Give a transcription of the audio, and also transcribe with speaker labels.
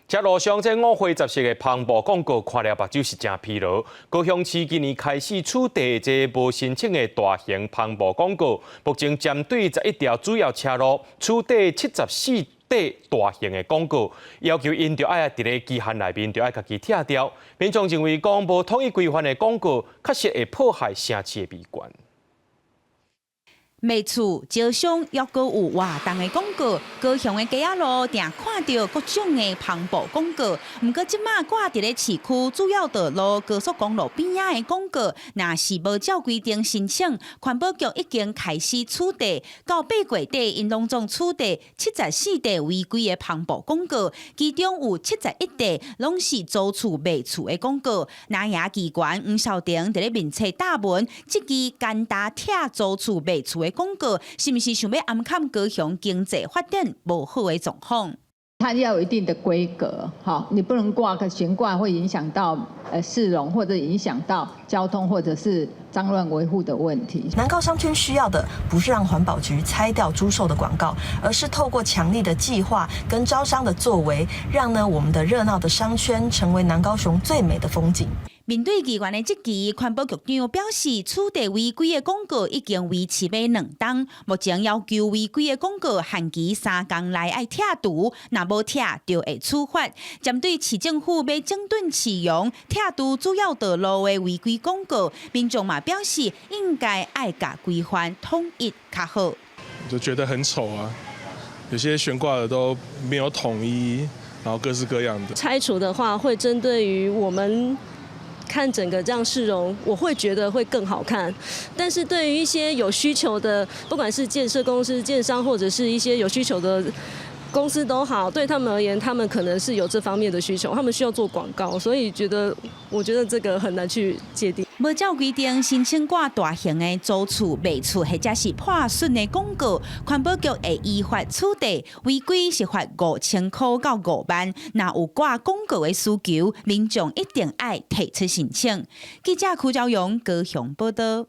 Speaker 1: 车路上这五花杂色的磅礴广告，看了目睭是真疲劳。高雄市今年开始处理这无申请的大型磅礴广告，目前针对11条主要车路处理74底大型的广告，要求因着爱伫咧期限内面，就爱家己拆掉。民众认为讲无统一规范的广告，确实会破坏城市的美观。
Speaker 2: 卖厝、招商要阁有活动的广告，高雄的街仔路定看到各种的磅礴广告。毋过即马挂伫咧市区主要道路、高速公路边仔的广告，若是无照规定申请，环保局已经开始处理。到8月底，因拢总处理74地违规的磅礴广告，其中有71地拢是租厝卖厝的广告。南亚机关黄少廷伫咧面册答问，即支干打拆租厝卖厝的广告是不是想要暗砍高雄经济发展无好的状况？
Speaker 3: 它要有一定的规格，好，你不能挂个悬挂，会影响到市容，或者影响到交通，或者是脏乱维护的问题。
Speaker 4: 南高商圈需要的不是让环保局拆掉租售的广告，而是透过强力的计划跟招商的作为，让我们的热闹的商圈成为南高雄最美的风景。
Speaker 2: 面对议员的质疑，环保局长表示，处理违规的广告已经维持要2档，目前要求违规的广告限期3天内爱拆除，若无拆就会处罚。针对市政府要整顿市容、拆除主要道路的违规广告，民众嘛表示应该爱甲规范统一较好。
Speaker 5: 就觉得很丑啊，有些悬挂的都没有统一，然后各式各样的。
Speaker 6: 拆除的话，会针对于我们。看整个这样市容，我会觉得会更好看。但是对于一些有需求的，不管是建设公司、建商，或者是一些有需求的公司都好，对他们而言，他们可能是有这方面的需求，他们需要做广告，所以我觉得这个很难去界定。
Speaker 2: 无照规定申请挂大型的租厝、卖厝或者是破损的广告，环保局会依法处理，违规是罚5000块到5万。若有挂广告的需求，民众一定爱提出申请。记者邱朝阳高雄报道。